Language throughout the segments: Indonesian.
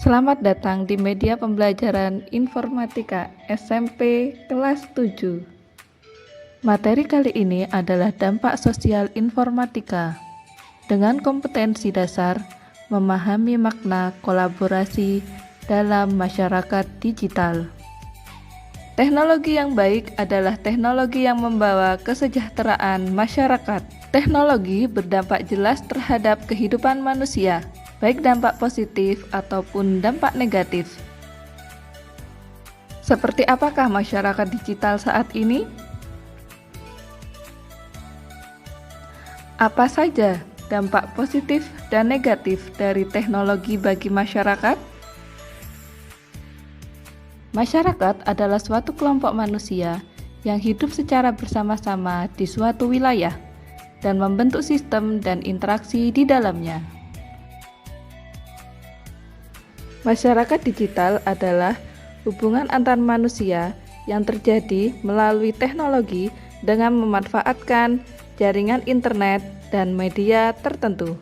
Selamat datang di media pembelajaran informatika SMP kelas 7. Materi kali ini adalah dampak sosial informatika dengan kompetensi dasar memahami makna kolaborasi dalam masyarakat digital. Teknologi yang baik adalah teknologi yang membawa kesejahteraan masyarakat. Teknologi berdampak jelas terhadap kehidupan manusia, baik dampak positif ataupun dampak negatif. Seperti apakah masyarakat digital saat ini? Apa saja dampak positif dan negatif dari teknologi bagi masyarakat? Masyarakat adalah suatu kelompok manusia yang hidup secara bersama-sama di suatu wilayah dan membentuk sistem dan interaksi di dalamnya. Masyarakat digital adalah hubungan antar manusia yang terjadi melalui teknologi dengan memanfaatkan jaringan internet dan media tertentu.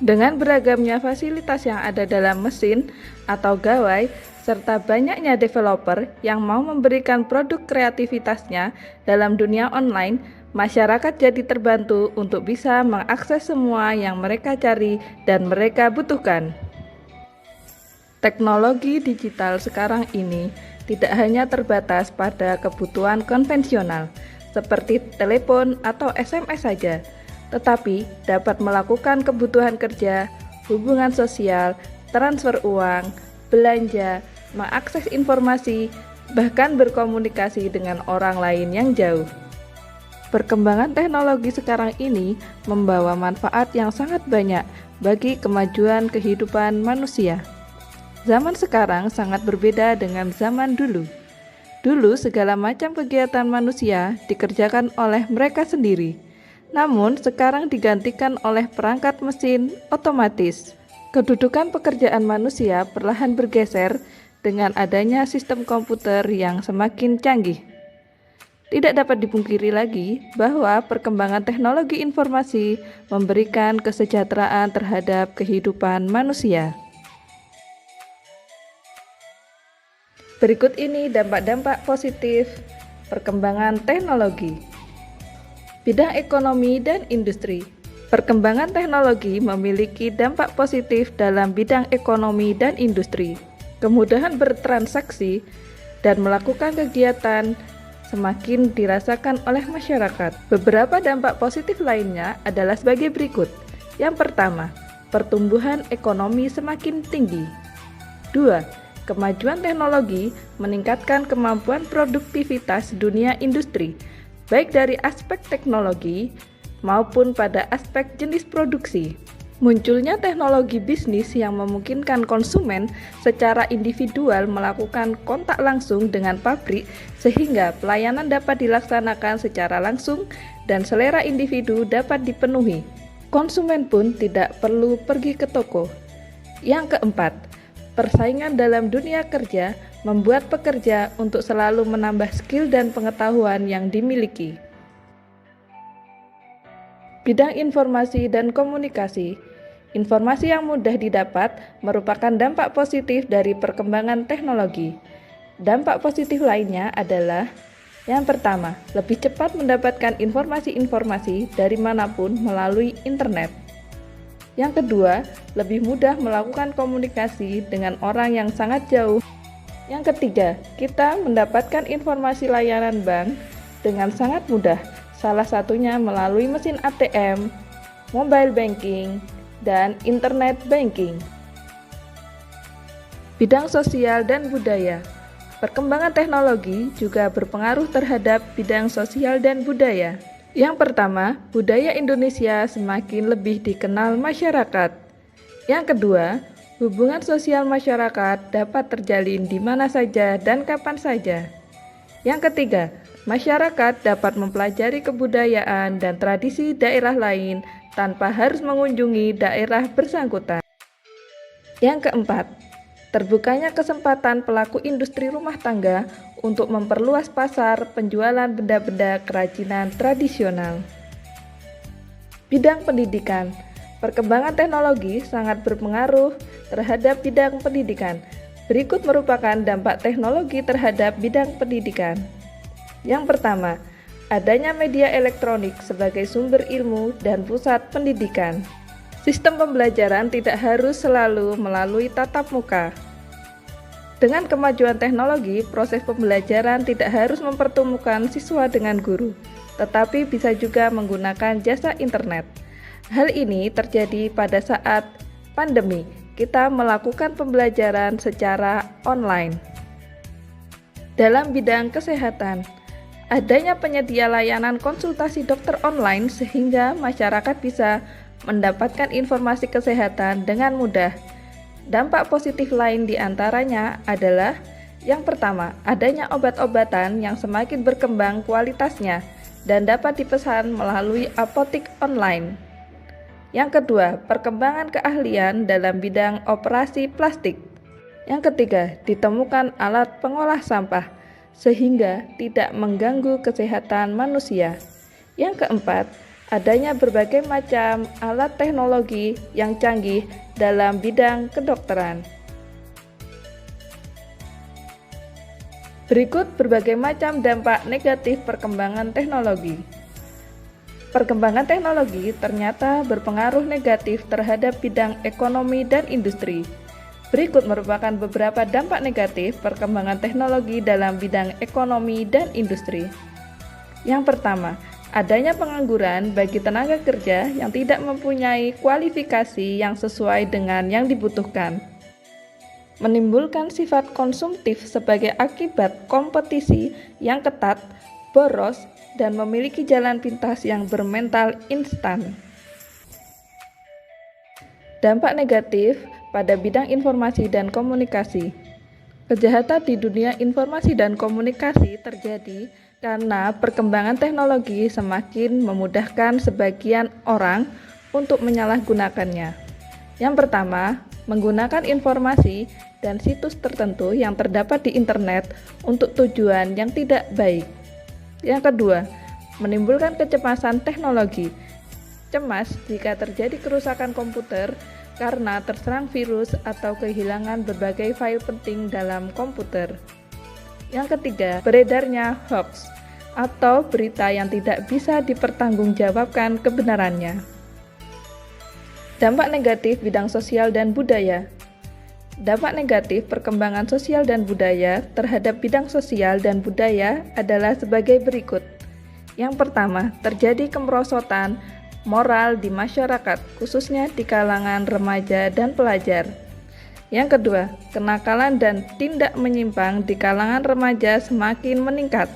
Dengan beragamnya fasilitas yang ada dalam mesin atau gawai, serta banyaknya developer yang mau memberikan produk kreativitasnya dalam dunia online, masyarakat jadi terbantu untuk bisa mengakses semua yang mereka cari dan mereka butuhkan. Teknologi digital sekarang ini tidak hanya terbatas pada kebutuhan konvensional seperti telepon atau SMS saja, tetapi dapat melakukan kebutuhan kerja, hubungan sosial, transfer uang, belanja, mengakses informasi, bahkan berkomunikasi dengan orang lain yang jauh. Perkembangan teknologi sekarang ini membawa manfaat yang sangat banyak bagi kemajuan kehidupan manusia. Zaman sekarang sangat berbeda dengan zaman dulu. Dulu segala macam kegiatan manusia dikerjakan oleh mereka sendiri. Namun sekarang digantikan oleh perangkat mesin otomatis. Kedudukan pekerjaan manusia perlahan bergeser dengan adanya sistem komputer yang semakin canggih. Tidak dapat dipungkiri lagi bahwa perkembangan teknologi informasi memberikan kesejahteraan terhadap kehidupan manusia. Berikut ini dampak-dampak positif perkembangan teknologi. Bidang ekonomi dan industri. Perkembangan teknologi memiliki dampak positif dalam bidang ekonomi dan industri. Kemudahan bertransaksi dan melakukan kegiatan semakin dirasakan oleh masyarakat. Beberapa dampak positif lainnya adalah sebagai berikut. Yang pertama, pertumbuhan ekonomi semakin tinggi. 2. Kemajuan teknologi meningkatkan kemampuan produktivitas dunia industri, baik dari aspek teknologi maupun pada aspek jenis produksi. Munculnya teknologi bisnis yang memungkinkan konsumen secara individual melakukan kontak langsung dengan pabrik sehingga pelayanan dapat dilaksanakan secara langsung dan selera individu dapat dipenuhi. Konsumen pun tidak perlu pergi ke toko. Yang keempat, persaingan dalam dunia kerja membuat pekerja untuk selalu menambah skill dan pengetahuan yang dimiliki. Bidang informasi dan komunikasi. Informasi yang mudah didapat merupakan dampak positif dari perkembangan teknologi. Dampak positif lainnya adalah yang pertama, lebih cepat mendapatkan informasi-informasi dari manapun melalui internet. Yang kedua, lebih mudah melakukan komunikasi dengan orang yang sangat jauh. Yang ketiga, kita mendapatkan informasi layanan bank dengan sangat mudah, salah satunya melalui mesin ATM, mobile banking, dan internet banking. Bidang sosial dan budaya. Perkembangan teknologi juga berpengaruh terhadap bidang sosial dan budaya. Yang pertama, budaya Indonesia semakin lebih dikenal masyarakat. Yang kedua, hubungan sosial masyarakat dapat terjalin di mana saja dan kapan saja. Yang ketiga, masyarakat dapat mempelajari kebudayaan dan tradisi daerah lain tanpa harus mengunjungi daerah bersangkutan. Yang keempat, terbukanya kesempatan pelaku industri rumah tangga untuk memperluas pasar penjualan benda-benda kerajinan tradisional. Bidang pendidikan. Perkembangan teknologi sangat berpengaruh terhadap bidang pendidikan. Berikut merupakan dampak teknologi terhadap bidang pendidikan. Yang pertama, adanya media elektronik sebagai sumber ilmu dan pusat pendidikan. Sistem pembelajaran tidak harus selalu melalui tatap muka. Dengan kemajuan teknologi, proses pembelajaran tidak harus mempertemukan siswa dengan guru, tetapi bisa juga menggunakan jasa internet. Hal ini terjadi pada saat pandemi. Kita melakukan pembelajaran secara online. Dalam bidang kesehatan, adanya penyedia layanan konsultasi dokter online sehingga masyarakat bisa mendapatkan informasi kesehatan dengan mudah. Dampak positif lain diantaranya adalah yang pertama, adanya obat-obatan yang semakin berkembang kualitasnya dan dapat dipesan melalui apotik online. Yang kedua, perkembangan keahlian dalam bidang operasi plastik. Yang ketiga, ditemukan alat pengolah sampah sehingga tidak mengganggu kesehatan manusia. Yang keempat, adanya berbagai macam alat teknologi yang canggih dalam bidang kedokteran. Berikut berbagai macam dampak negatif perkembangan teknologi. Perkembangan teknologi ternyata berpengaruh negatif terhadap bidang ekonomi dan industri. Berikut merupakan beberapa dampak negatif perkembangan teknologi dalam bidang ekonomi dan industri. Yang pertama, adanya pengangguran bagi tenaga kerja yang tidak mempunyai kualifikasi yang sesuai dengan yang dibutuhkan. Menimbulkan sifat konsumtif sebagai akibat kompetisi yang ketat, boros, dan memiliki jalan pintas yang bermental instan. Dampak negatif pada bidang informasi dan komunikasi. Kejahatan di dunia informasi dan komunikasi terjadi karena perkembangan teknologi semakin memudahkan sebagian orang untuk menyalahgunakannya. Yang pertama, menggunakan informasi dan situs tertentu yang terdapat di internet untuk tujuan yang tidak baik. Yang kedua, menimbulkan kecemasan teknologi. Cemas jika terjadi kerusakan komputer karena terserang virus atau kehilangan berbagai file penting dalam komputer. Yang ketiga, beredarnya hoax atau berita yang tidak bisa dipertanggungjawabkan kebenarannya. Dampak negatif bidang sosial dan budaya. Dampak negatif perkembangan sosial dan budaya terhadap bidang sosial dan budaya adalah sebagai berikut. Yang pertama, terjadi kemerosotan moral di masyarakat, khususnya di kalangan remaja dan pelajar. Yang kedua, kenakalan dan tindak menyimpang di kalangan remaja semakin meningkat.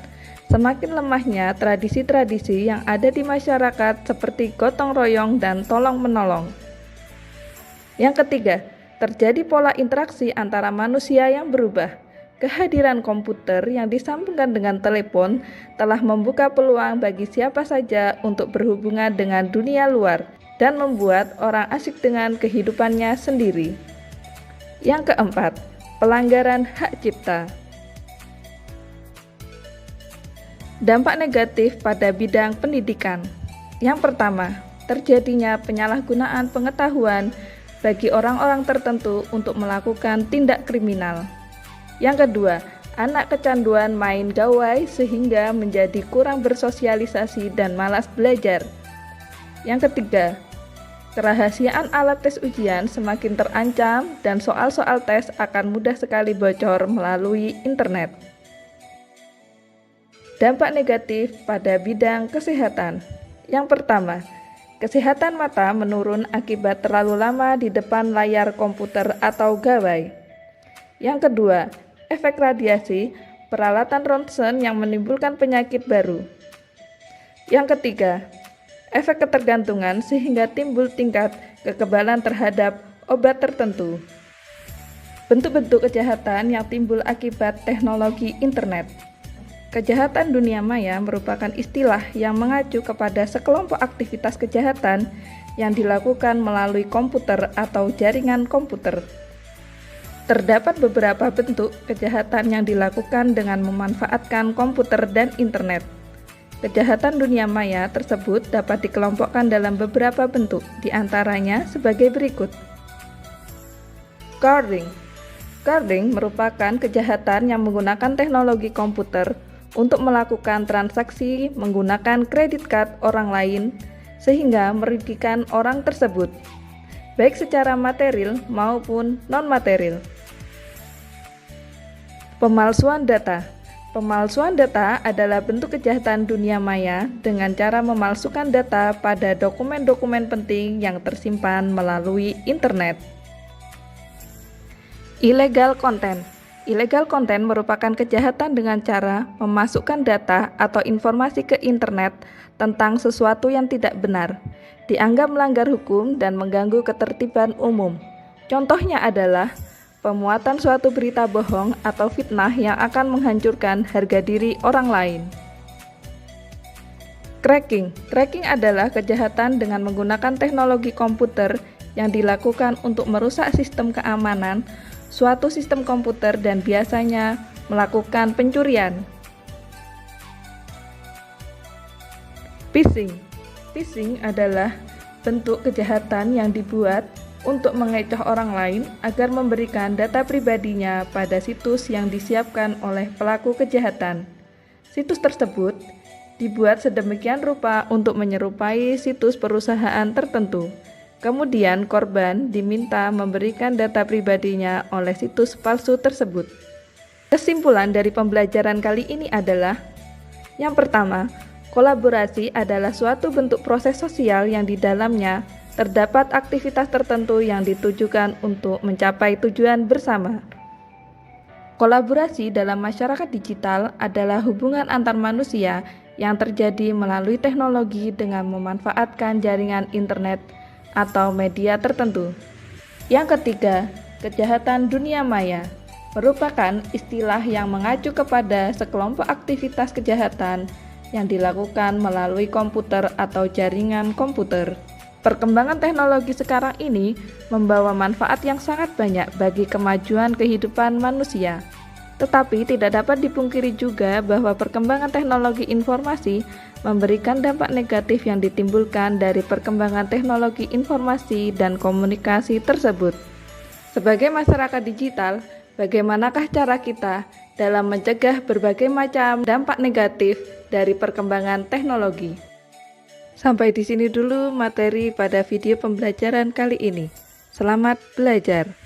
Semakin lemahnya tradisi-tradisi yang ada di masyarakat seperti gotong royong dan tolong-menolong. Yang ketiga, terjadi pola interaksi antara manusia yang berubah. Kehadiran komputer yang disambungkan dengan telepon telah membuka peluang bagi siapa saja untuk berhubungan dengan dunia luar dan membuat orang asik dengan kehidupannya sendiri. Yang keempat, pelanggaran hak cipta. Dampak negatif pada bidang pendidikan. Yang pertama, terjadinya penyalahgunaan pengetahuan bagi orang-orang tertentu untuk melakukan tindak kriminal. Yang kedua, anak kecanduan main gawai sehingga menjadi kurang bersosialisasi dan malas belajar. Yang ketiga, kerahasiaan alat tes ujian semakin terancam dan soal-soal tes akan mudah sekali bocor melalui internet. Dampak negatif pada bidang kesehatan. Yang pertama, kesehatan mata menurun akibat terlalu lama di depan layar komputer atau gawai. Yang kedua, efek radiasi, peralatan ronsen yang menimbulkan penyakit baru. Yang ketiga, efek ketergantungan sehingga timbul tingkat kekebalan terhadap obat tertentu. Bentuk-bentuk kejahatan yang timbul akibat teknologi internet. Kejahatan dunia maya merupakan istilah yang mengacu kepada sekelompok aktivitas kejahatan yang dilakukan melalui komputer atau jaringan komputer. Terdapat beberapa bentuk kejahatan yang dilakukan dengan memanfaatkan komputer dan internet. Kejahatan dunia maya tersebut dapat dikelompokkan dalam beberapa bentuk, di antaranya sebagai berikut. Carding. Carding merupakan kejahatan yang menggunakan teknologi komputer untuk melakukan transaksi menggunakan kredit card orang lain sehingga merugikan orang tersebut, baik secara material maupun non-material. Pemalsuan data. Pemalsuan data adalah bentuk kejahatan dunia maya dengan cara memalsukan data pada dokumen-dokumen penting yang tersimpan melalui internet. Illegal content. Illegal content merupakan kejahatan dengan cara memasukkan data atau informasi ke internet tentang sesuatu yang tidak benar, dianggap melanggar hukum dan mengganggu ketertiban umum. Contohnya adalah pemuatan suatu berita bohong atau fitnah yang akan menghancurkan harga diri orang lain. Cracking. Cracking adalah kejahatan dengan menggunakan teknologi komputer yang dilakukan untuk merusak sistem keamanan suatu sistem komputer dan biasanya melakukan pencurian. Phishing. Phishing adalah bentuk kejahatan yang dibuat untuk mengecoh orang lain agar memberikan data pribadinya pada situs yang disiapkan oleh pelaku kejahatan. Situs tersebut dibuat sedemikian rupa untuk menyerupai situs perusahaan tertentu. Kemudian korban diminta memberikan data pribadinya oleh situs palsu tersebut. Kesimpulan dari pembelajaran kali ini adalah: yang pertama, kolaborasi adalah suatu bentuk proses sosial yang di dalamnya terdapat aktivitas tertentu yang ditujukan untuk mencapai tujuan bersama. Kolaborasi dalam masyarakat digital adalah hubungan antar manusia yang terjadi melalui teknologi dengan memanfaatkan jaringan internet atau media tertentu. Yang ketiga, kejahatan dunia maya merupakan istilah yang mengacu kepada sekelompok aktivitas kejahatan yang dilakukan melalui komputer atau jaringan komputer. Perkembangan teknologi sekarang ini membawa manfaat yang sangat banyak bagi kemajuan kehidupan manusia. Tetapi tidak dapat dipungkiri juga bahwa perkembangan teknologi informasi memberikan dampak negatif yang ditimbulkan dari perkembangan teknologi informasi dan komunikasi tersebut. Sebagai masyarakat digital, bagaimanakah cara kita dalam mencegah berbagai macam dampak negatif dari perkembangan teknologi? Sampai di sini dulu materi pada video pembelajaran kali ini. Selamat belajar!